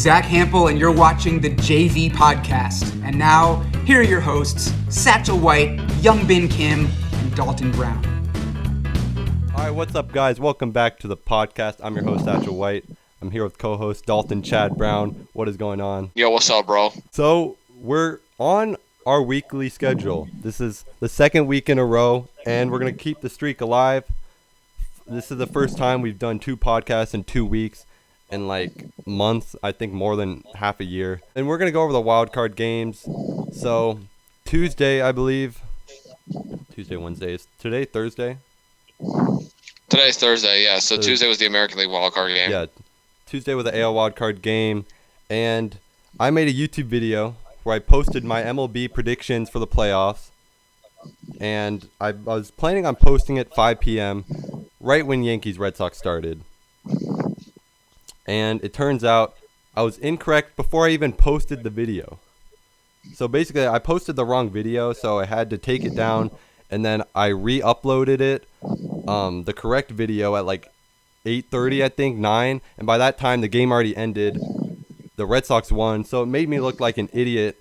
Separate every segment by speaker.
Speaker 1: Zach Hampel, and you're watching the JV Podcast. And now, here are your hosts, Satchel White, Young Bin Kim, and Dalton Brown.
Speaker 2: All right, what's up, guys? Welcome back to the podcast. I'm your host, Satchel White. I'm here with co-host Dalton Chad Brown. What is going on?
Speaker 3: Yo, what's up, bro?
Speaker 2: So, we're on our weekly schedule. This is the second week in a row, and we're going to keep the streak alive. This is the first time we've done 2 podcasts in 2 weeks. In like months, I think more than half a year. And we're going to go over the wild card games. So Tuesday, I believe. Tuesday, Wednesday. Is today Thursday?
Speaker 3: Today's Thursday, yeah. So Tuesday was the American League wild card game.
Speaker 2: Yeah. Tuesday was the AL wild card game. And I made a YouTube video where I posted my MLB predictions for the playoffs. And I was planning on posting it 5 p.m. right when Yankees-Red Sox started. And it turns out I was incorrect before I even posted the video. So basically, I posted the wrong video, so I had to take it down, and then I re-uploaded it, the correct video at like 8:30, I think, 9, and by that time, the game already ended. The Red Sox won, so it made me look like an idiot.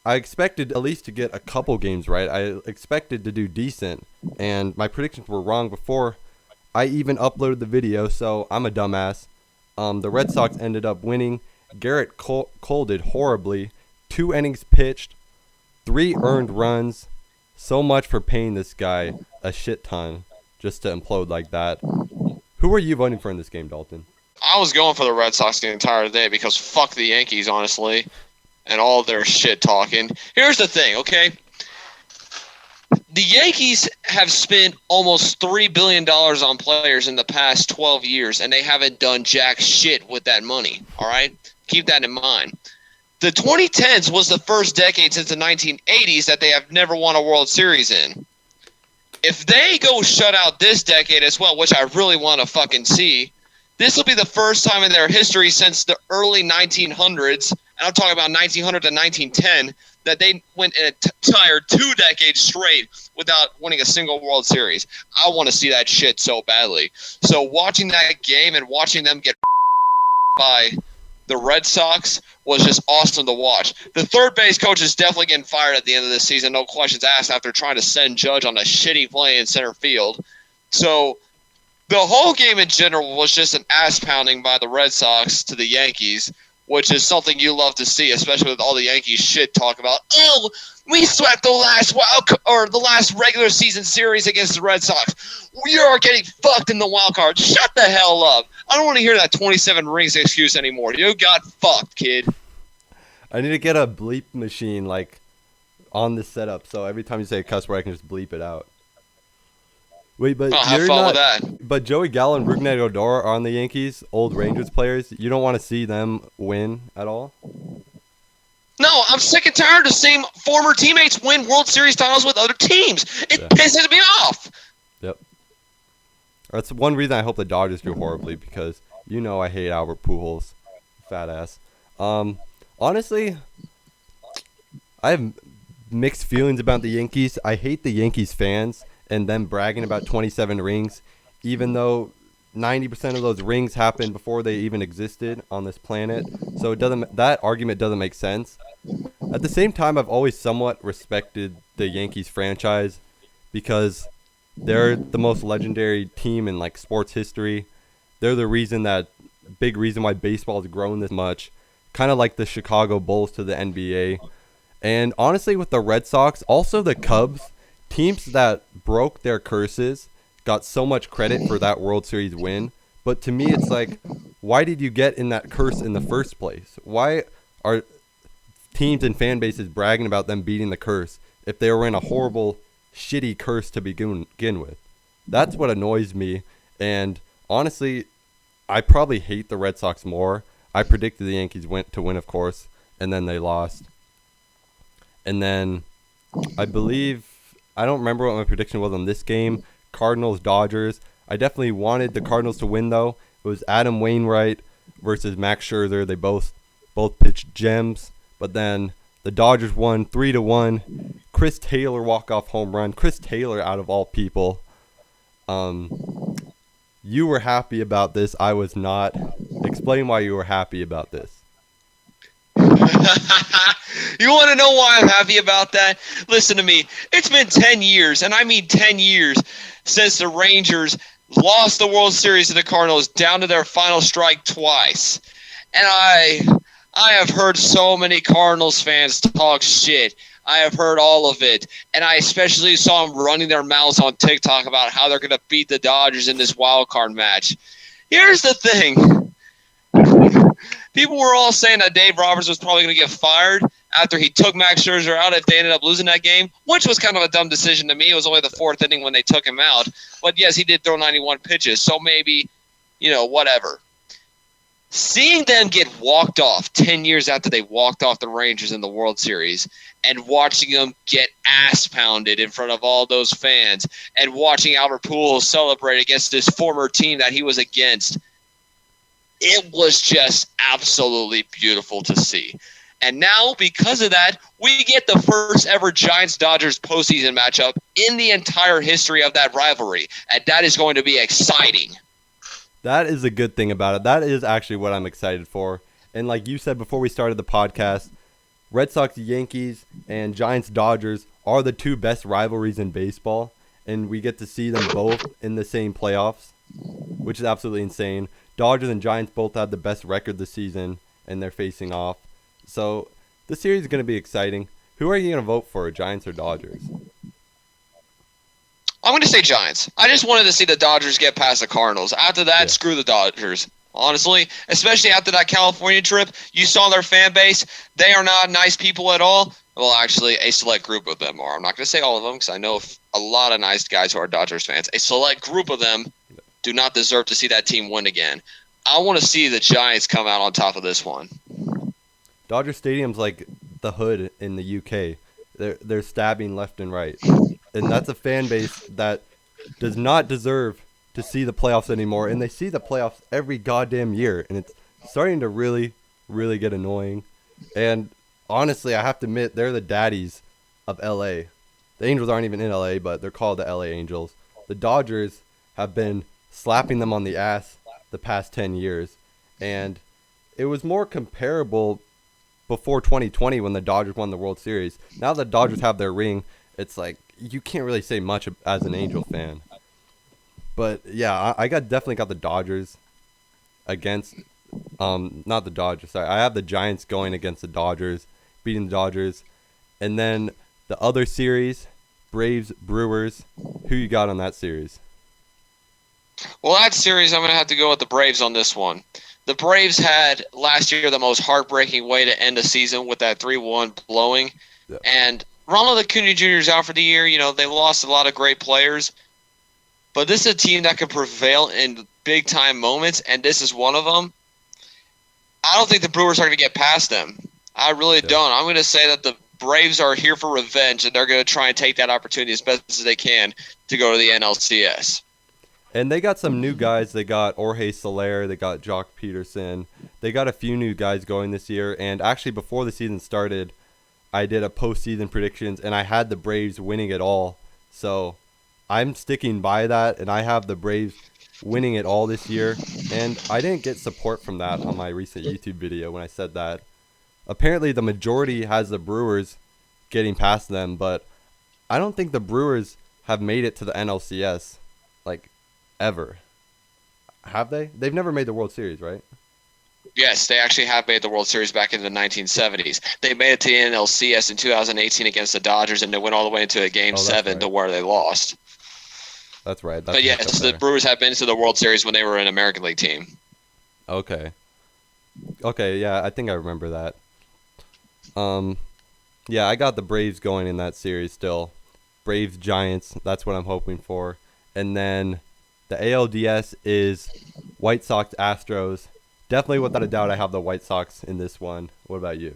Speaker 2: I expected at least to get a couple games right. I expected to do decent, and my predictions were wrong before I even uploaded the video, so I'm a dumbass. The Red Sox ended up winning. Garrett Cole did horribly. 2 innings pitched, 3 earned runs. So much for paying this guy a shit ton just to implode like that. Who are you voting for in this game, Dalton?
Speaker 3: I was going for the Red Sox the entire day because fuck the Yankees, honestly, and all their shit talking. Here's the thing, okay? The Yankees have spent almost $3 billion on players in the past 12 years, and they haven't done jack shit with that money, all right? Keep that in mind. The 2010s was the first decade since the 1980s that they have never won a World Series in. If they go shut out this decade as well, which I really want to fucking see, this will be the first time in their history since the early 1900s, and I'm talking about 1900 to 1910, that they went an entire 2 decades straight without winning a single World Series. I want to see that shit so badly. So watching that game and watching them get by the Red Sox was just awesome to watch. The third base coach is definitely getting fired at the end of this season, no questions asked, after trying to send Judge on a shitty play in center field. So the whole game in general was just an ass-pounding by the Red Sox to the Yankees, which is something you love to see, especially with all the Yankees shit talk about. Oh, we swept the last regular season series against the Red Sox. We are getting fucked in the wild card. Shut the hell up. I don't want to hear that 27 rings excuse anymore. You got fucked, kid.
Speaker 2: I need to get a bleep machine like on the setup, so every time you say a cuss word, I can just bleep it out. Wait, but
Speaker 3: have fun with that.
Speaker 2: But Joey Gallo and Rougned Odor are on the Yankees, old Rangers players. You don't want to see them win at all?
Speaker 3: No, I'm sick and tired of seeing former teammates win World Series titles with other teams. It pisses me off.
Speaker 2: Yep. That's one reason I hope the Dodgers do horribly, because you know I hate Albert Pujols, fat ass. Honestly, I have mixed feelings about the Yankees. I hate the Yankees fans and them bragging about 27 rings, even though 90% of those rings happened before they even existed on this planet. So that argument doesn't make sense. At the same time, I've always somewhat respected the Yankees franchise because they're the most legendary team in like sports history. They're the big reason why baseball has grown this much, kind of like the Chicago Bulls to the NBA. And honestly, with the Red Sox, also the Cubs, teams that broke their curses got so much credit for that World Series win. But to me, it's like, why did you get in that curse in the first place? Why are teams and fan bases bragging about them beating the curse if they were in a horrible, shitty curse to begin with? That's what annoys me. And honestly, I probably hate the Red Sox more. I predicted the Yankees to win, of course, and then they lost. And then I don't remember what my prediction was on this game. Cardinals, Dodgers. I definitely wanted the Cardinals to win, though. It was Adam Wainwright versus Max Scherzer. They both pitched gems. But then the Dodgers won 3-1. Chris Taylor walk-off home run. Chris Taylor, out of all people. You were happy about this. I was not. Explain why you were happy about this.
Speaker 3: You want to know why I'm happy about that? Listen to me. It's been 10 years, and I mean 10 years, since the Rangers lost the World Series to the Cardinals down to their final strike twice. And I have heard so many Cardinals fans talk shit. I have heard all of it. And I especially saw them running their mouths on TikTok about how they're going to beat the Dodgers in this wild card match. Here's the thing. People were all saying that Dave Roberts was probably going to get fired after he took Max Scherzer out if they ended up losing that game, which was kind of a dumb decision to me. It was only the fourth inning when they took him out. But, yes, he did throw 91 pitches, so maybe, whatever. Seeing them get walked off 10 years after they walked off the Rangers in the World Series and watching them get ass pounded in front of all those fans and watching Albert Pujols celebrate against this former team that he was against, it was just absolutely beautiful to see. And now, because of that, we get the first ever Giants-Dodgers postseason matchup in the entire history of that rivalry. And that is going to be exciting.
Speaker 2: That is a good thing about it. That is actually what I'm excited for. And like you said before we started the podcast, Red Sox, Yankees, and Giants-Dodgers are the two best rivalries in baseball. And we get to see them both in the same playoffs, which is absolutely insane. Dodgers and Giants both had the best record this season, and they're facing off. So the series is going to be exciting. Who are you going to vote for, Giants or Dodgers?
Speaker 3: I'm going to say Giants. I just wanted to see the Dodgers get past the Cardinals. After that, Screw the Dodgers. Honestly, especially after that California trip, you saw their fan base. They are not nice people at all. Well, actually, a select group of them are. I'm not going to say all of them because I know a lot of nice guys who are Dodgers fans. A select group of them do not deserve to see that team win again. I want to see the Giants come out on top of this one.
Speaker 2: Dodger Stadium's like the hood in the UK. They're stabbing left and right. And that's a fan base that does not deserve to see the playoffs anymore. And they see the playoffs every goddamn year. And it's starting to really, really get annoying. And honestly, I have to admit, they're the daddies of LA. The Angels aren't even in LA, but they're called the LA Angels. The Dodgers have been slapping them on the ass the past 10 years. And it was more comparable before 2020 when the Dodgers won the World Series. Now that the Dodgers have their ring, it's like you can't really say much as an Angel fan. But yeah, I definitely got the Dodgers against not the Dodgers, sorry. I have the Giants going against the Dodgers, beating the Dodgers. And then the other series, Braves, Brewers. Who you got on that series?
Speaker 3: Well, that series, I'm going to have to go with the Braves on this one. The Braves had last year the most heartbreaking way to end a season with that 3-1 blowing. Yeah. And Ronald Acuna Jr. is out for the year. They lost a lot of great players. But this is a team that can prevail in big-time moments, and this is one of them. I don't think the Brewers are going to get past them. I really don't. I'm going to say that the Braves are here for revenge, and they're going to try and take that opportunity as best as they can to go to the NLCS.
Speaker 2: And they got some new guys. They got Jorge Soler. They got Jock Peterson. They got a few new guys going this year. And actually, before the season started, I did a postseason predictions, and I had the Braves winning it all. So I'm sticking by that, and I have the Braves winning it all this year. And I didn't get support from that on my recent YouTube video when I said that. Apparently, the majority has the Brewers getting past them, but I don't think the Brewers have made it to the NLCS, ever. Have they? They've never made the World Series, right?
Speaker 3: Yes, they actually have made the World Series back in the 1970s. They made it to the NLCS in 2018 against the Dodgers, and they went all the way into a Game 7 to where they lost.
Speaker 2: That's right.
Speaker 3: But yes, the Brewers have been to the World Series when they were an American League team.
Speaker 2: Okay, yeah, I think I remember that. Yeah, I got the Braves going in that series still. Braves, Giants, that's what I'm hoping for. And then the ALDS is White Sox, Astros. Definitely, without a doubt, I have the White Sox in this one. What about you?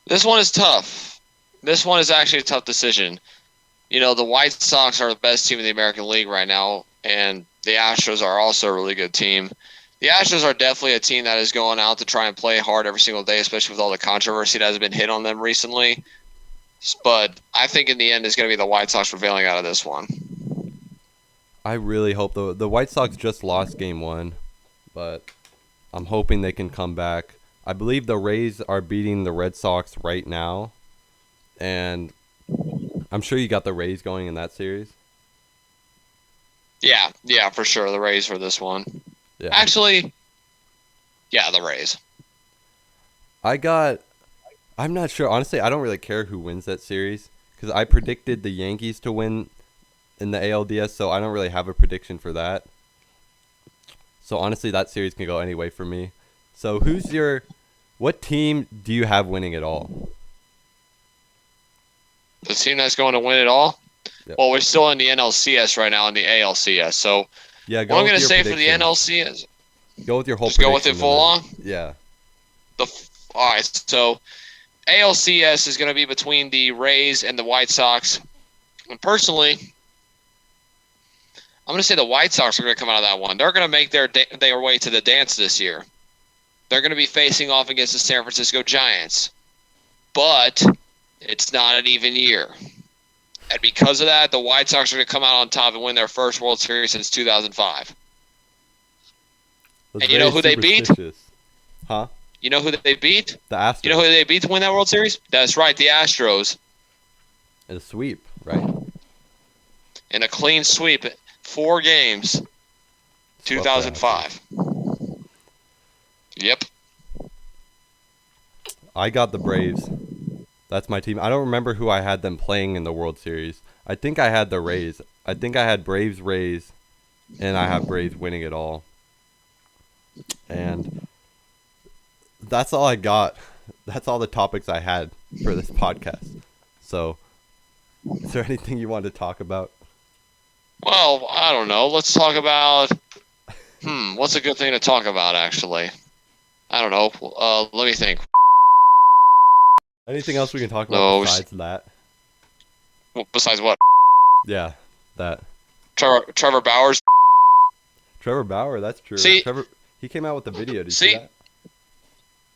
Speaker 3: This one is tough. This one is actually a tough decision. The White Sox are the best team in the American League right now, and the Astros are also a really good team. The Astros are definitely a team that is going out to try and play hard every single day, especially with all the controversy that has been hit on them recently. But I think in the end it's going to be the White Sox prevailing out of this one.
Speaker 2: I really hope the White Sox just lost Game 1, but I'm hoping they can come back. I believe the Rays are beating the Red Sox right now, and I'm sure you got the Rays going in that series.
Speaker 3: Yeah, for sure. The Rays for this one.
Speaker 2: Yeah.
Speaker 3: Actually, yeah, the Rays.
Speaker 2: I'm not sure. Honestly, I don't really care who wins that series because I predicted the Yankees to win in the ALDS, so I don't really have a prediction for that. So honestly, that series can go any way for me. So what team do you have winning it all?
Speaker 3: The team that's going to win it all?
Speaker 2: Yep.
Speaker 3: Well, we're still in the NLCS right now, in the ALCS. So
Speaker 2: Yeah,
Speaker 3: what I'm going to say for the NLCS,
Speaker 2: go with your whole
Speaker 3: just go with it
Speaker 2: prediction
Speaker 3: full on?
Speaker 2: and then- Yeah.
Speaker 3: All right, so ALCS is going to be between the Rays and the White Sox. And personally, I'm going to say the White Sox are going to come out of that one. They're going to make their way to the dance this year. They're going to be facing off against the San Francisco Giants. But it's not an even year. And because of that, the White Sox are going to come out on top and win their first World Series since 2005.
Speaker 2: That's
Speaker 3: and you know who they beat?
Speaker 2: Huh?
Speaker 3: You know who they beat?
Speaker 2: The Astros.
Speaker 3: You know who they beat to win that World Series? That's right, the Astros.
Speaker 2: In a sweep, right?
Speaker 3: In a clean sweep, 4 games, 2005. Yep.
Speaker 2: I got the Braves. That's my team. I don't remember who I had them playing in the World Series. I think I had the Rays. I think I had Braves, Rays, and I have Braves winning it all. And that's all I got. That's all the topics I had for this podcast. So, is there anything you want to talk about?
Speaker 3: Well, I don't know. Let's talk about... what's a good thing to talk about, actually? I don't know. Let me think.
Speaker 2: Anything else we can talk about besides that?
Speaker 3: Well, besides what?
Speaker 2: Yeah, that.
Speaker 3: Trevor Bauer's...
Speaker 2: Trevor Bauer, that's true.
Speaker 3: See,
Speaker 2: he came out with the video. Did you see that?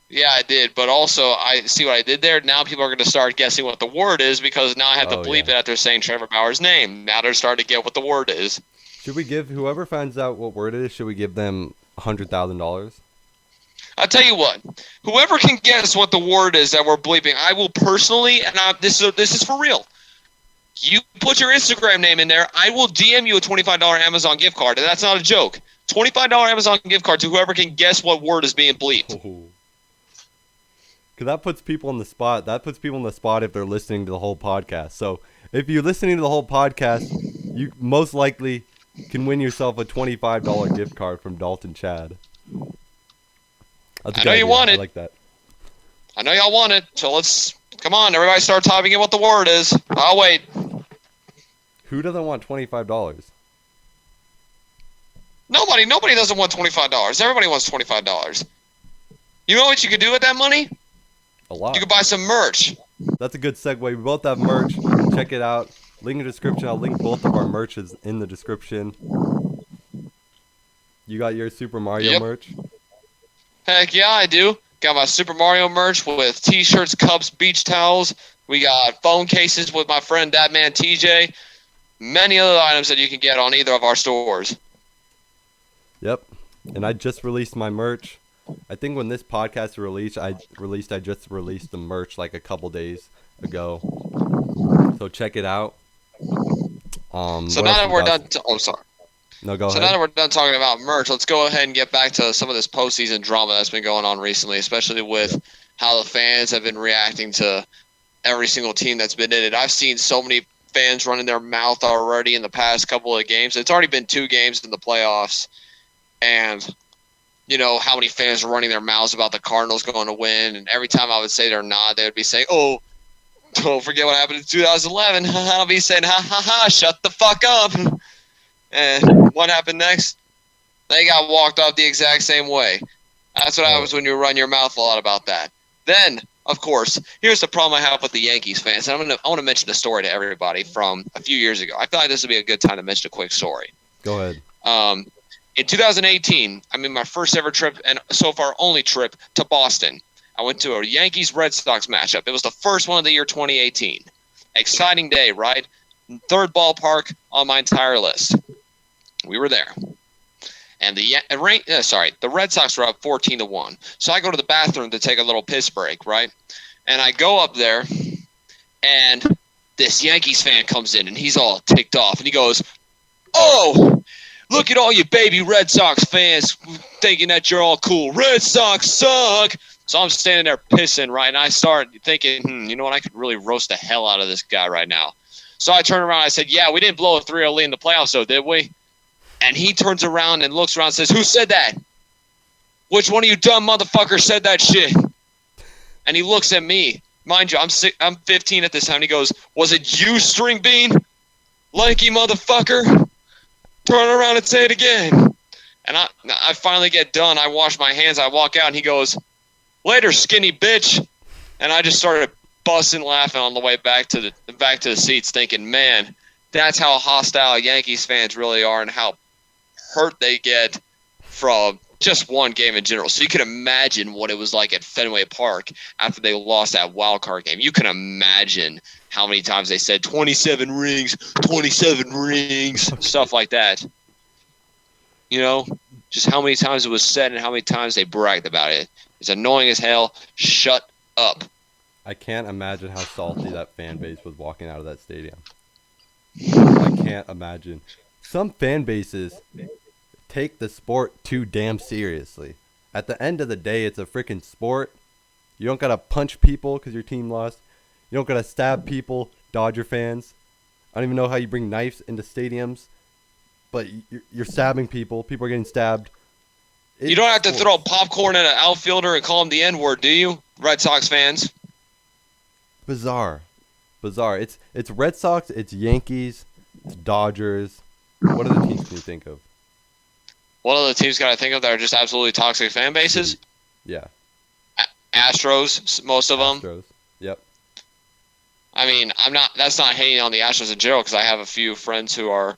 Speaker 3: Yeah, I did. But also, I see what I did there. Now people are going to start guessing what the word is because now I have to bleep it after saying Trevor Bauer's name. Now they're starting to get what the word is.
Speaker 2: Should we give whoever finds out what word it is? Should we give them $100,000?
Speaker 3: I'll tell you what. Whoever can guess what the word is that we're bleeping, I will personally, and this is for real. You put your Instagram name in there, I will DM you a $25 Amazon gift card, and that's not a joke. $25 Amazon gift card to whoever can guess what word is being bleeped.
Speaker 2: Because that puts people in the spot. That puts people in the spot if they're listening to the whole podcast. So if you're listening to the whole podcast, you most likely can win yourself a $25 gift card from Dalton Chad. That's
Speaker 3: I know you want it.
Speaker 2: I like that.
Speaker 3: I know y'all want it. So let's, come on, everybody start typing in what the word is. I'll wait.
Speaker 2: Who doesn't want $25?
Speaker 3: Nobody doesn't want $25. Everybody wants $25. You know what you could do with that money?
Speaker 2: A lot.
Speaker 3: You could buy some merch.
Speaker 2: That's a good segue. We both have merch. Check it out. Link in the description. I'll link both of our merches in the description. You got your Super Mario merch?
Speaker 3: Heck yeah, I do. Got my Super Mario merch with t-shirts, cups, beach towels. We got phone cases with my friend Datman TJ. Many other items that you can get on either of our stores.
Speaker 2: Yep. And I just released my merch. I think when this podcast is released, I just released the merch like a couple days ago. So check it out.
Speaker 3: So now that we're done... sorry.
Speaker 2: No, go ahead.
Speaker 3: So now that we're done talking about merch, let's go ahead and get back to some of this postseason drama that's been going on recently, especially with how the fans have been reacting to every single team that's been in it. I've seen so many fans running their mouth already in the past couple of games. It's already been 2 games in the playoffs. And... you know, how many fans are running their mouths about the Cardinals going to win. And every time I would say they're not, they would be saying, oh, don't forget what happened in 2011. I'll be saying, ha, ha, ha, shut the fuck up. And what happened next? They got walked off the exact same way. That's what happens when you run your mouth a lot about that. Then, of course, here's the problem I have with the Yankees fans. And I want to mention a story to everybody from a few years ago. I feel like this would be a good time to mention a quick story.
Speaker 2: Go ahead.
Speaker 3: In 2018, I made my first ever trip, and so far only trip, to Boston. I went to a Yankees-Red Sox matchup. It was the first one of the year 2018. Exciting day, right? 3rd ballpark on my entire list. We were there. and the Red Sox were up 14-1. So I go to the bathroom to take a little piss break, right? And I go up there, and this Yankees fan comes in, and he's all ticked off, and he goes, "Oh, look at all you baby Red Sox fans thinking that you're all cool. Red Sox suck." So I'm standing there pissing, right? And I start thinking, you know what? I could really roast the hell out of this guy right now. So I turned around and I said, "Yeah, we didn't blow a 3-0 lead in the playoffs, though, did we?" And he turns around and looks around and says, "Who said that? Which one of you dumb motherfuckers said that shit?" And he looks at me. Mind you, I'm 15 at this time. And he goes, "Was it you, String Bean? Lanky motherfucker? Turn around and say it again." And I finally get done. I wash my hands. I walk out, and he goes, "Later, skinny bitch." And I just started busting laughing on the way back to the seats, thinking, man, that's how hostile Yankees fans really are and how hurt they get from just one game in general. So you can imagine what it was like at Fenway Park after they lost that wild card game. You can imagine how many times they said 27 rings, stuff like that. You know, just how many times it was said and how many times they bragged about it. It's annoying as hell. Shut up.
Speaker 2: I can't imagine how salty that fan base was walking out of that stadium. I can't imagine. Some fan bases take the sport too damn seriously. At the end of the day, it's a freaking sport. You don't gotta punch people because your team lost. You don't gotta stab people, Dodger fans. I don't even know how you bring knives into stadiums, but you're stabbing people. People are getting stabbed.
Speaker 3: You don't have to throw popcorn at an outfielder and call him the N-word, do you, Red Sox fans?
Speaker 2: Bizarre. It's Red Sox, it's Yankees, it's Dodgers. What other teams can you think of?
Speaker 3: What other teams can I think of that are just absolutely toxic fan bases?
Speaker 2: Yeah.
Speaker 3: Astros, most of them.
Speaker 2: Astros. Yep.
Speaker 3: I mean, that's not hating on the Astros in general, because I have a few friends who are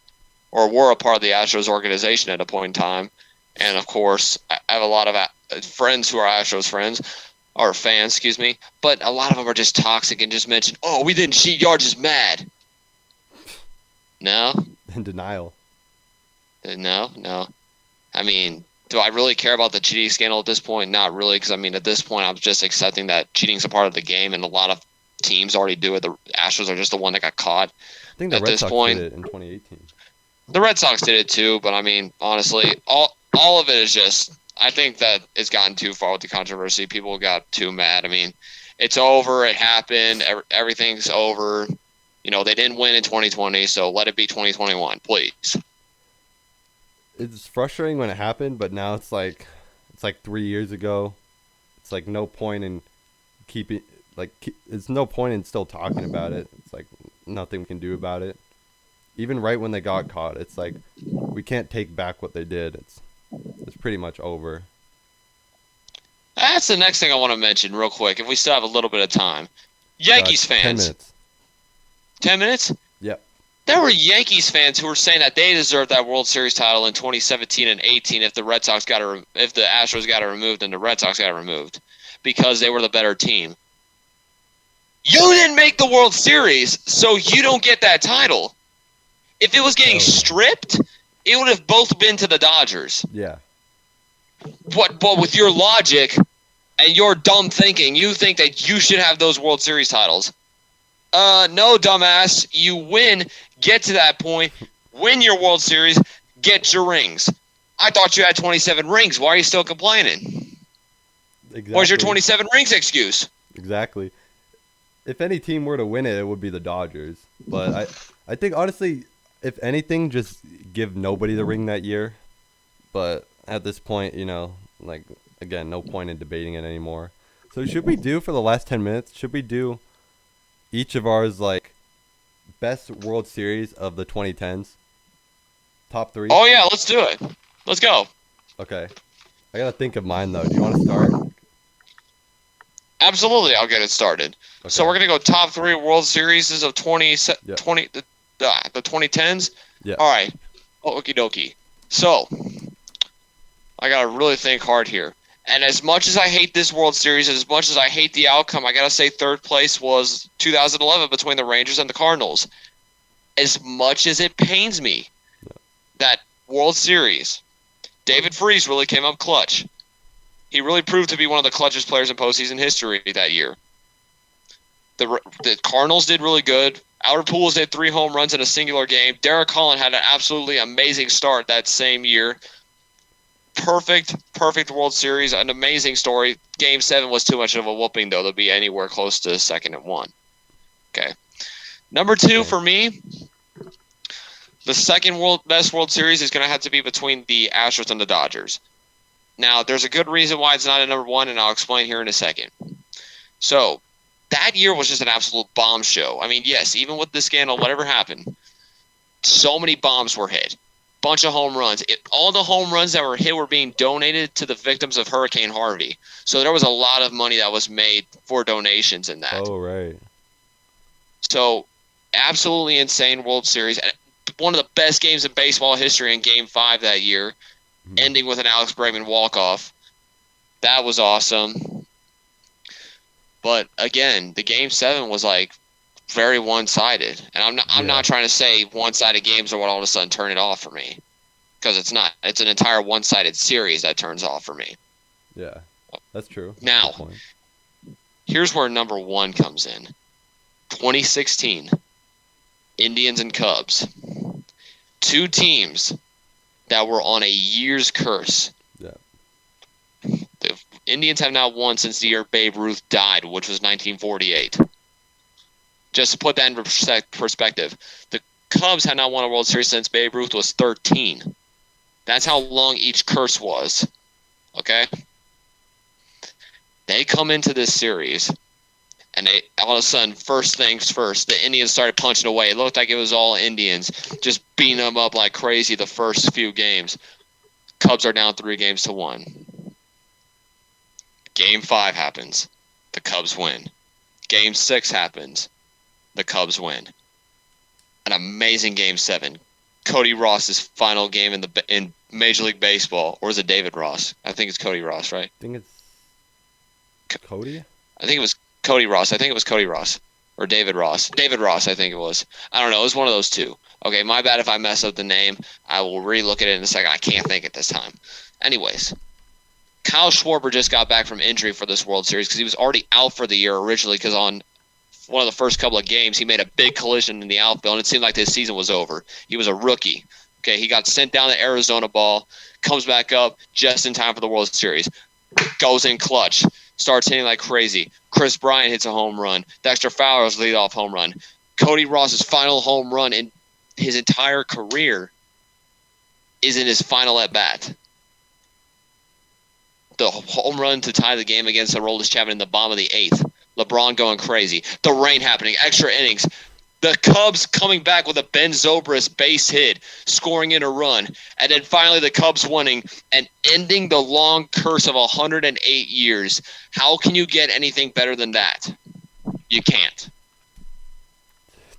Speaker 3: or were a part of the Astros organization at a point in time. And, of course, I have a lot of friends who are Astros fans, excuse me. But a lot of them are just toxic and just mention, "Oh, we didn't cheat. You're just mad." No?
Speaker 2: In denial.
Speaker 3: No. I mean, do I really care about the cheating scandal at this point? Not really, because, I mean, at this point, I'm just accepting that cheating's a part of the game, and a lot of teams already do it. The Astros are just the one that got caught.
Speaker 2: I think the Red Sox did it in 2018.
Speaker 3: The Red Sox did it too, but, I mean, honestly, all of it is just, I think that it's gotten too far with the controversy. People got too mad. I mean, it's over. It happened. Everything's over. You know, they didn't win in 2020, so let it be 2021, please.
Speaker 2: It's frustrating when it happened, but now it's like 3 years ago. It's like no point in it's no point in still talking about it. It's like nothing we can do about it. Even right when they got caught, it's like we can't take back what they did. It's pretty much over.
Speaker 3: That's the next thing I want to mention real quick, if we still have a little bit of time. Yankees fans.
Speaker 2: 10 minutes.
Speaker 3: 10 minutes?
Speaker 2: Yep.
Speaker 3: There were Yankees fans who were saying that they deserved that World Series title in 2017 and 18 if the Astros got it removed and the Red Sox got it removed, because they were the better team. You didn't make the World Series, so you don't get that title. If it was getting stripped, it would have both been to the Dodgers.
Speaker 2: Yeah.
Speaker 3: But with your logic and your dumb thinking, you think that you should have those World Series titles. No, dumbass. You win, get to that point, win your World Series, get your rings. I thought you had 27 rings. Why are you still complaining?
Speaker 2: Exactly.
Speaker 3: What's your 27 rings excuse?
Speaker 2: Exactly. If any team were to win it, it would be the Dodgers. But I think, honestly, if anything, just give nobody the ring that year. But at this point, you know, like, again, no point in debating it anymore. So should we do, for the last 10 minutes, should we do each of ours, like, best World Series of the 2010s? Top 3?
Speaker 3: Oh, yeah, let's do it. Let's go.
Speaker 2: Okay. I gotta think of mine, though. Do you want to start?
Speaker 3: Absolutely, I'll get it started.
Speaker 2: Okay.
Speaker 3: So we're going to go top 3 World Series of the 2010s?
Speaker 2: Yeah.
Speaker 3: All right. Okie dokie. So, I got to really think hard here. And as much as I hate this World Series, as much as I hate the outcome, I got to say third place was 2011 between the Rangers and the Cardinals. As much as it pains me, that World Series David Freese really came up clutch. He really proved to be one of the clutchest players in postseason history that year. The Cardinals did really good. Albert Pujols did 3 home runs in a singular game. Derek Holland had an absolutely amazing start that same year. Perfect World Series, an amazing story. Game 7 was too much of a whooping, though, to be anywhere close to 2nd and 1. Okay. Number 2 for me, the second best World Series is going to have to be between the Astros and the Dodgers. Now, there's a good reason why it's not at number 1, and I'll explain here in a second. So, that year was just an absolute bomb show. I mean, yes, even with the scandal, whatever happened, so many bombs were hit. Bunch of home runs. All the home runs that were hit were being donated to the victims of Hurricane Harvey. So there was a lot of money that was made for donations in that.
Speaker 2: Oh, right.
Speaker 3: So, absolutely insane World Series. One of the best games in baseball history in Game 5 that year, ending with an Alex Bregman walk-off. That was awesome. But, again, the Game 7 was, like, very one-sided. And I'm not trying to say one-sided games are what all of a sudden turn it off for me. Because it's not. It's an entire one-sided series that turns off for me.
Speaker 2: Yeah, that's true.
Speaker 3: Now, here's where number 1 comes in. 2016, Indians and Cubs. 2 teams that were on a year's curse. Yeah. The Indians have not won since the year Babe Ruth died, which was 1948. Just to put that in perspective, the Cubs had not won a World Series since Babe Ruth was 13. That's how long each curse was. Okay? They come into this series, and they all of a sudden, first things first, the Indians started punching away. It looked like it was all Indians, just beating them up like crazy the first few games. Cubs are down 3-1. Game 5 happens. The Cubs win. Game 6 happens. The Cubs win. An amazing Game 7. Cody Ross's final game in Major League Baseball. Or is it David Ross? I think it's Cody Ross, right?
Speaker 2: I think it's Cody?
Speaker 3: I think it was Cody Ross. I think it was Cody Ross. Or David Ross. David Ross, I think it was. I don't know. It was one of those two. Okay, my bad if I mess up the name. I will re-look at it in a second. I can't think at this time. Anyways, Kyle Schwarber just got back from injury for this World Series because he was already out for the year originally because on one of the first couple of games, he made a big collision in the outfield, and it seemed like his season was over. He was a rookie. Okay, he got sent down to Arizona ball, comes back up just in time for the World Series, goes in clutch, starts hitting like crazy. Chris Bryant hits a home run. Dexter Fowler's leadoff home run. Cody Ross's final home run in his entire career is in his final at-bat. The home run to tie the game against Aroldis Chapman in the bottom of the 8th. LeBron going crazy. The rain happening. Extra innings. The Cubs coming back with a Ben Zobrist base hit, scoring in a run. And then finally the Cubs winning and ending the long curse of 108 years. How can you get anything better than that? You can't.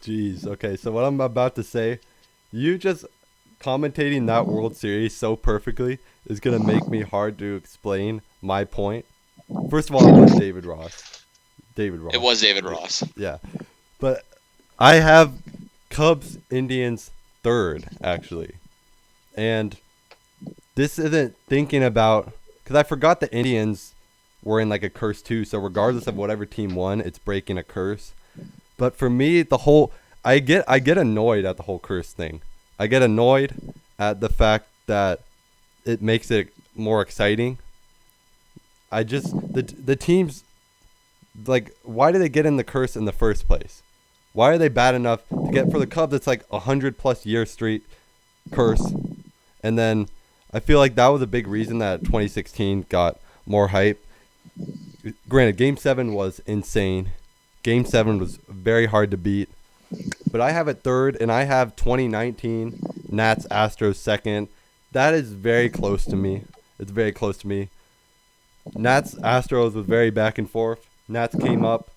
Speaker 2: Jeez. Okay, so what I'm about to say, you just commentating that World Series so perfectly is going to make me hard to explain my point. First of all, it was David Ross. It was David Ross. Yeah. But I have Cubs Indians 3rd, actually. And this isn't thinking about, because I forgot the Indians were in like a curse too. So regardless of whatever team won, it's breaking a curse. But for me, I get annoyed at the whole curse thing. I get annoyed at the fact that it makes it more exciting. The teams, like, why do they get in the curse in the first place? Why are they bad enough to get, for the Cubs, it's like 100+ year street curse. And then I feel like that was a big reason that 2016 got more hype. Granted, Game 7 was insane. Game 7 was very hard to beat. But I have it 3rd, and I have 2019 Nats Astros 2nd. That is very close to me. It's very close to me. Nats Astros was very back and forth. Nats came up,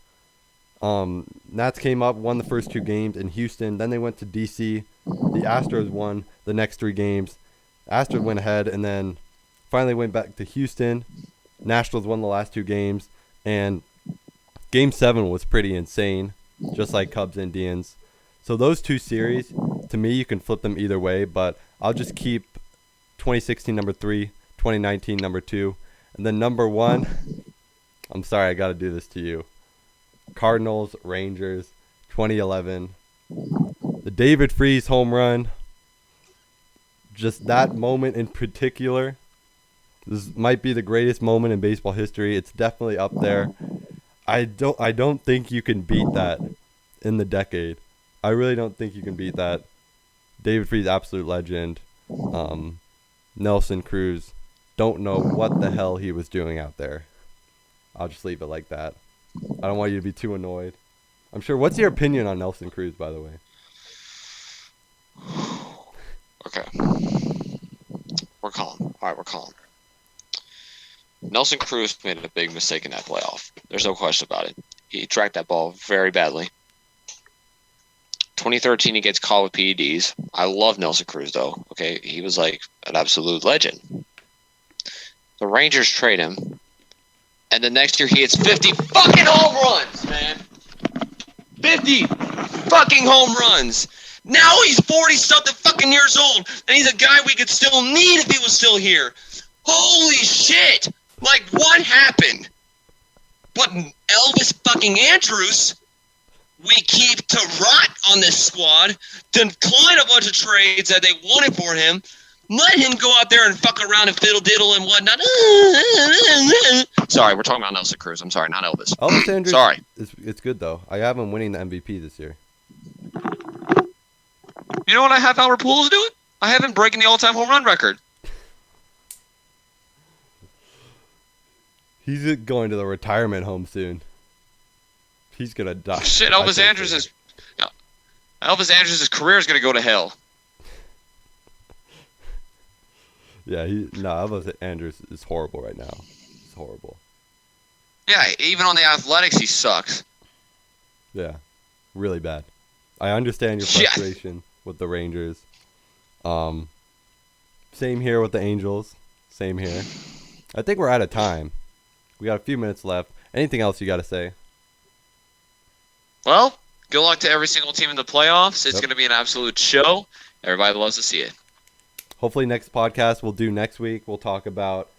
Speaker 2: won the first 2 games in Houston. Then they went to D.C. The Astros won the next 3 games. Astros went ahead and then finally went back to Houston. Nationals won the last 2 games. And Game 7 was pretty insane, just like Cubs Indians. So those 2 series, to me, you can flip them either way. But I'll just keep 2016 number 3, 2019 number 2, and then number 1. I'm sorry, I got to do this to you. Cardinals, Rangers, 2011. The David Freese home run. Just that moment in particular. This might be the greatest moment in baseball history. It's definitely up there. I don't think you can beat that in the decade. I really don't think you can beat that. David Freese, absolute legend. Nelson Cruz, don't know what the hell he was doing out there. I'll just leave it like that. I don't want you to be too annoyed. I'm sure. What's your opinion on Nelson Cruz, by the way?
Speaker 3: Okay. We're calm. All right, we're calm. Nelson Cruz made a big mistake in that playoff. There's no question about it. He tracked that ball very badly. 2013, he gets caught with PEDs. I love Nelson Cruz, though. Okay, he was like an absolute legend. The Rangers trade him, and the next year he hits 50 fucking home runs, man. 50 fucking home runs. Now he's 40-something fucking years old, and he's a guy we could still need if he was still here. Holy shit! Like, what happened? But Elvis fucking Andrews, we keep to rot on this squad, decline a bunch of trades that they wanted for him, let him go out there and fuck around and fiddle-diddle and whatnot. Sorry, we're talking about Nelson Cruz. I'm sorry, not Elvis.
Speaker 2: Elvis Andrews,
Speaker 3: sorry.
Speaker 2: It's good, though. I have him winning the MVP this year.
Speaker 3: You know what I have Albert Pujols doing? I have him breaking the all-time home run record.
Speaker 2: He's going to the retirement home soon. He's gonna die.
Speaker 3: Shit, Elvis Andrews' career is gonna go to hell.
Speaker 2: Yeah, Elvis Andrews is horrible right now. He's horrible.
Speaker 3: Yeah, even on the Athletics, he sucks.
Speaker 2: Yeah, really bad. I understand your frustration with the Rangers. Same here with the Angels. Same here. I think we're out of time. We got a few minutes left. Anything else you got to say?
Speaker 3: Well, good luck to every single team in the playoffs. It's going to be an absolute show. Everybody loves to see it.
Speaker 2: Hopefully next podcast we'll do next week. We'll talk about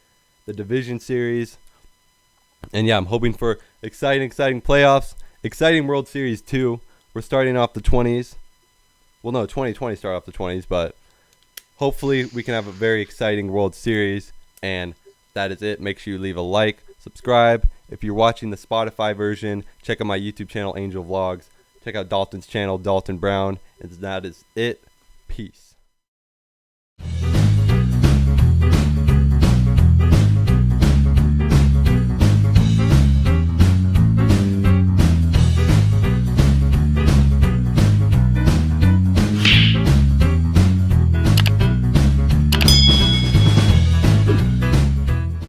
Speaker 2: the division series. And yeah, I'm hoping for exciting playoffs. Exciting World Series too. We're starting off the 20s. Well, no, 2020 start off the 20s. But hopefully we can have a very exciting World Series. And that is it. Make sure you leave a like. Subscribe. If you're watching the Spotify version, check out my YouTube channel, Angel Vlogs. Check out Dalton's channel, Dalton Brown. And that is it. Peace.